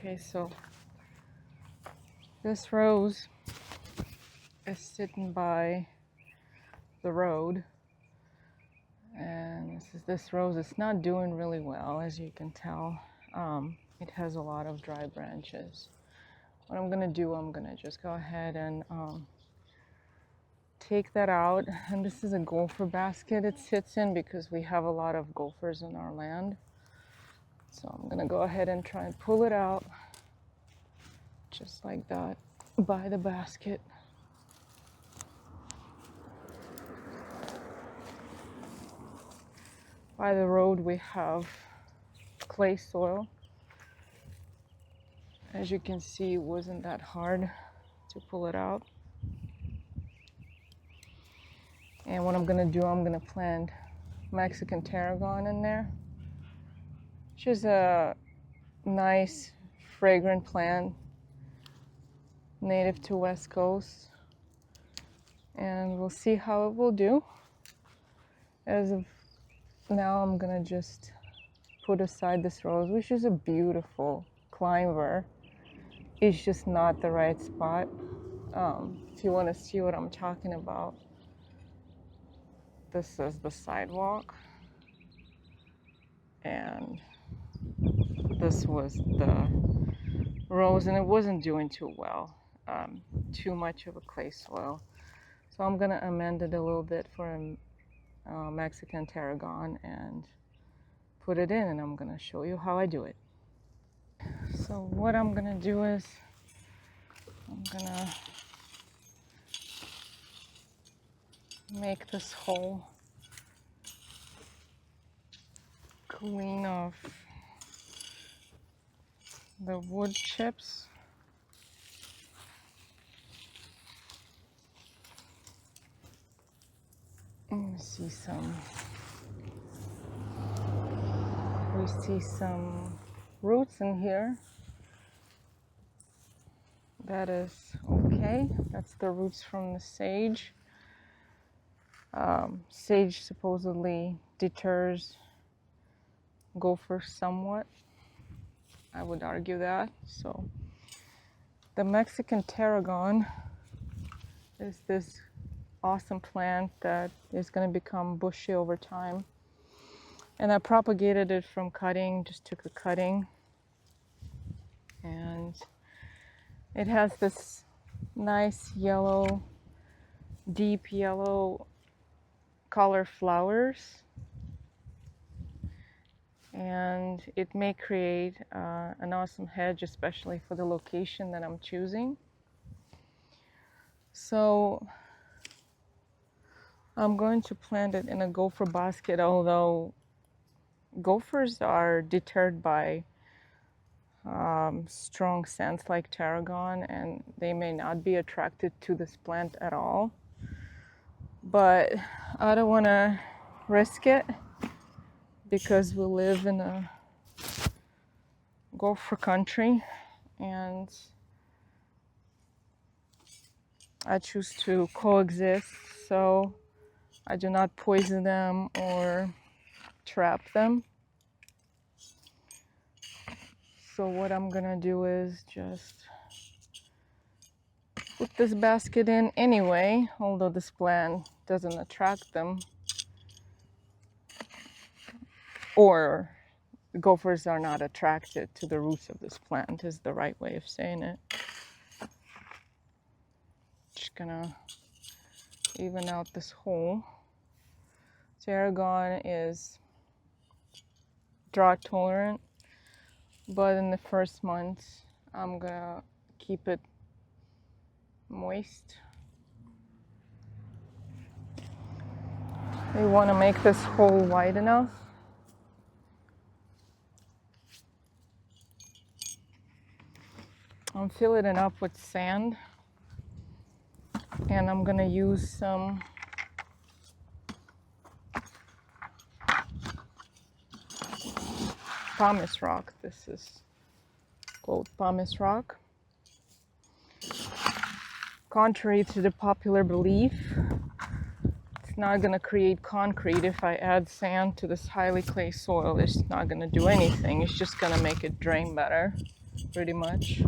Okay, so this rose is sitting by the road, and this rose is not doing really well, as you can tell. It has a lot of dry branches. What I'm gonna do, I'm gonna just go ahead and take that out. And this is a gopher basket it sits in because we have a lot of gophers in our land. So I'm gonna go ahead and try and pull it out just like that by the basket. By the road we have clay soil. As you can see, it wasn't that hard to pull it out. And what I'm gonna do, I'm gonna plant Mexican tarragon in there, which is a nice fragrant plant native to West Coast. And we'll see how it will do. As of now, I'm gonna just put aside this rose, which is a beautiful climber. It's just not the right spot. If you want to see what I'm talking about, this is the sidewalk, and this was the rose, and it wasn't doing too well. Too much of a clay soil. So I'm gonna amend it a little bit for a Mexican tarragon and put it in, and I'm gonna show you how I do it. So what I'm gonna do is I'm gonna make this hole clean of the wood chips. We see some roots in here. That is okay. That's the roots from the sage. Sage supposedly deters gophers somewhat. I would argue that. So the Mexican tarragon is this awesome plant that is going to become bushy over time. And I propagated it from cutting, just took a cutting. And it has this nice yellow, deep yellow color flowers. And it may create an awesome hedge, especially for the location that I'm choosing. So I'm going to plant it in a gopher basket, although gophers are deterred by strong scents like tarragon, and they may not be attracted to this plant at all. But I don't want to risk it because we live in a gopher country, and I choose to coexist, so I do not poison them or trap them. So what I'm gonna do is just put this basket in anyway, although this plant doesn't attract them, or gophers are not attracted to the roots of this plant is the right way of saying it. Just gonna even out this hole. Tarragon is drought tolerant, but in the first months I'm gonna keep it moist. We want to make this hole wide enough. I'm filling it up with sand, and I'm gonna use some pumice rock. This is called pumice rock. Contrary to the popular belief, it's not gonna create concrete. If I add sand to this highly clay soil, it's not gonna do anything. It's just gonna make it drain better. pretty much.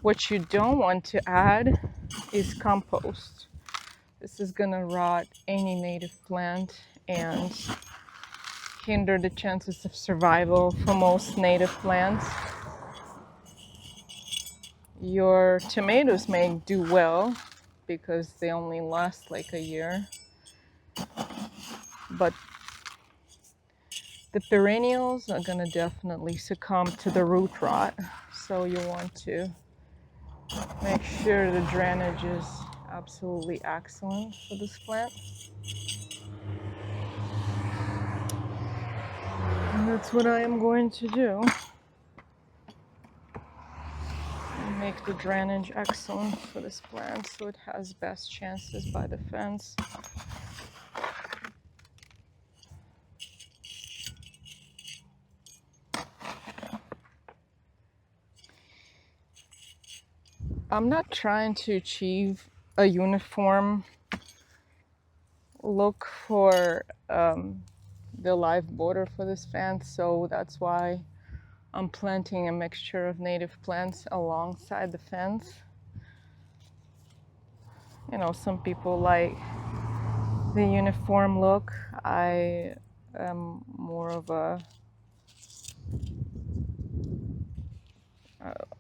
What you don't want to add is compost. This is gonna rot any native plant and hinder the chances of survival for most native plants. Your tomatoes may do well because they only last like a year, but the perennials are gonna definitely succumb to the root rot. So you want to make sure the drainage is absolutely excellent for this plant. And that's what I am going to do. Make the drainage excellent for this plant so it has best chances by the fence. I'm not trying to achieve a uniform look for the live border for this fence, so that's why I'm planting a mixture of native plants alongside the fence. You know, some people like the uniform look. I am more of a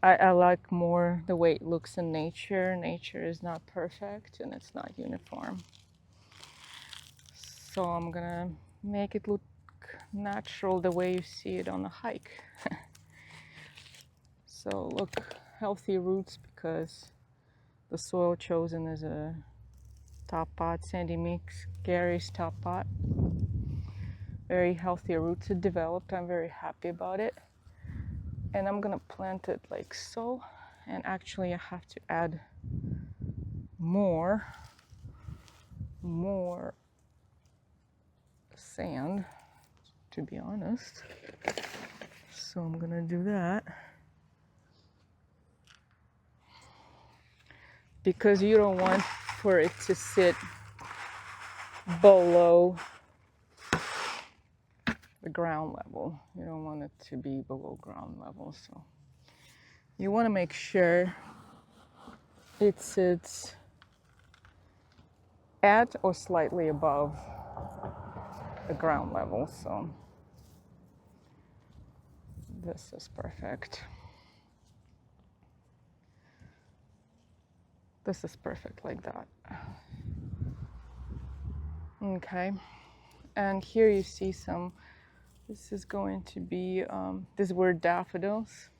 I like more the way it looks in nature. Nature is not perfect and it's not uniform. So I'm gonna make it look natural the way you see it on a hike. So look, healthy roots because the soil chosen is a top pot, sandy mix, Gary's top pot. Very healthy roots it developed. I'm very happy about it. And I'm gonna plant it like so. And actually I have to add more sand, to be honest. So I'm gonna do that. Because you don't want for it to sit below the ground level. You don't want it to be below ground level. So you want to make sure it sits at or slightly above the ground level. So this is perfect. This is perfect like that. Okay. And here you see some, this is going to be, these were daffodils.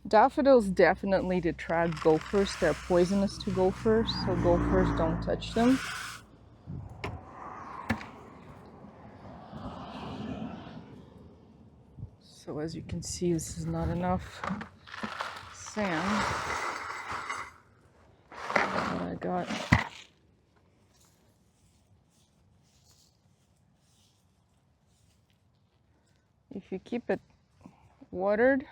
Daffodils definitely detract gophers. They're poisonous to gophers, so gophers don't touch them. So as you can see, this is not enough sand. I got if you keep it watered,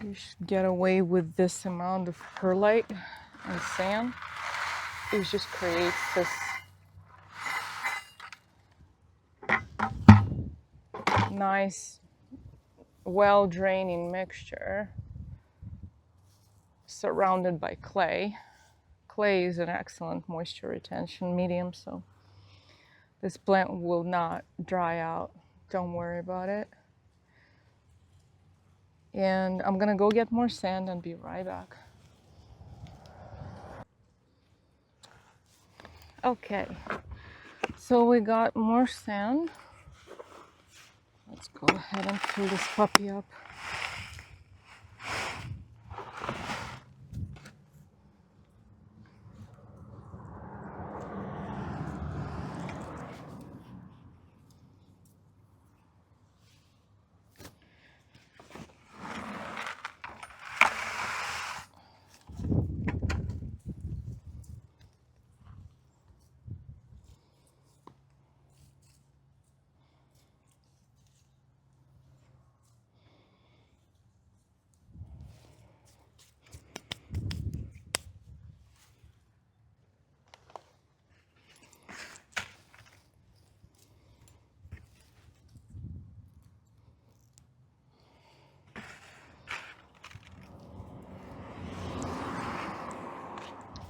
you should get away with this amount of perlite and sand. It just creates this nice, well-draining mixture surrounded by clay. Clay is an excellent moisture retention medium, so this plant will not dry out. Don't worry about it. And I'm gonna go get more sand and be right back. Okay, so we got more sand. Let's go ahead and fill this puppy up.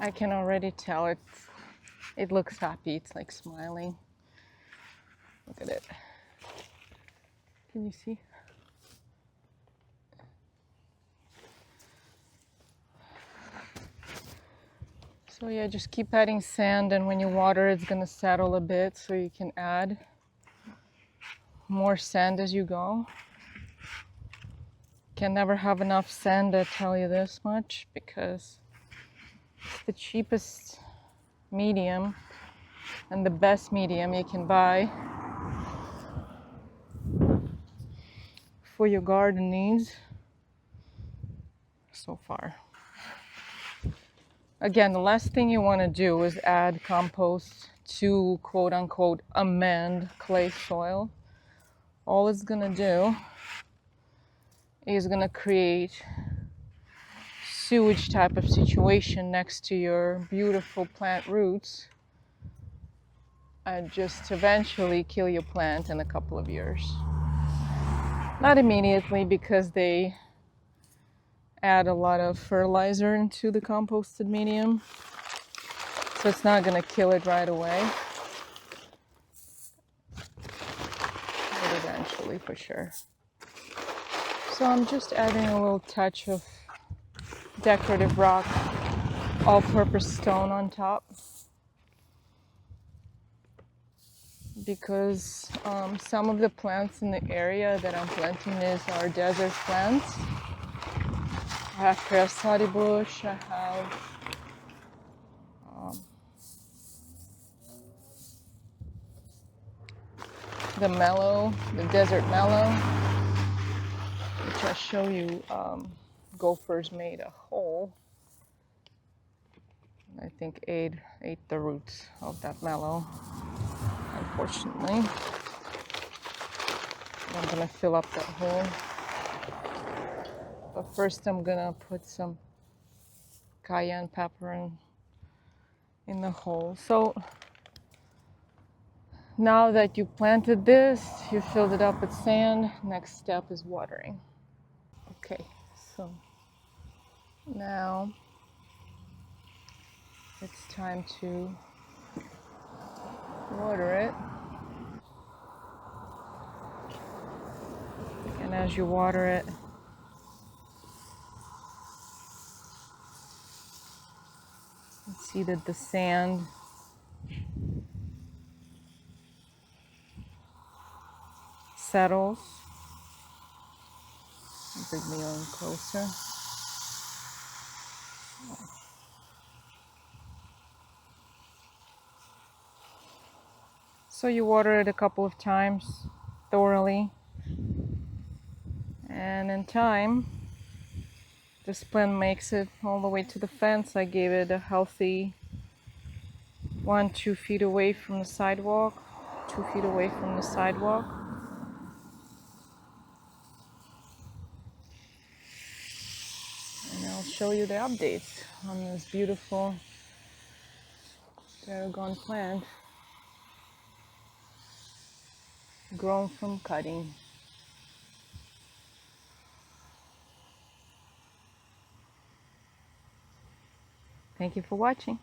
I can already tell it looks happy. It's like smiling. Look at it. Can you see? So yeah, just keep adding sand, and when you water, it's gonna settle a bit, so you can add more sand as you go. Can never have enough sand, I tell you this much, because it's the cheapest medium and the best medium you can buy for your garden needs so far. Again, the last thing you want to do is add compost to quote unquote amend clay soil. All it's going to do is going to create sewage type of situation next to your beautiful plant roots and just eventually kill your plant in a couple of years. Not immediately, because they add a lot of fertilizer into the composted medium, so it's not going to kill it right away, but eventually for sure. So I'm just adding a little touch of decorative rock, all-purpose stone on top, because some of the plants in the area that I'm planting are desert plants. I have parasite bush, I have the mallow, the desert mallow, which I show you gophers made a hole. I think ate the roots of that mallow, unfortunately. I'm gonna fill up that hole. But first I'm gonna put some cayenne pepper in the hole. So now that you planted this, you filled it up with sand, next step is watering. Okay, so now it's time to water it. And as you water it, you see that the sand settles. Bring me on closer. So you water it a couple of times thoroughly, and in time this plant makes it all the way to the fence. I gave it a healthy 1-2 feet away from the sidewalk, 2 feet away from the sidewalk. And I'll show you the updates on this beautiful Tarragon plant grown from cutting. Thank you for watching.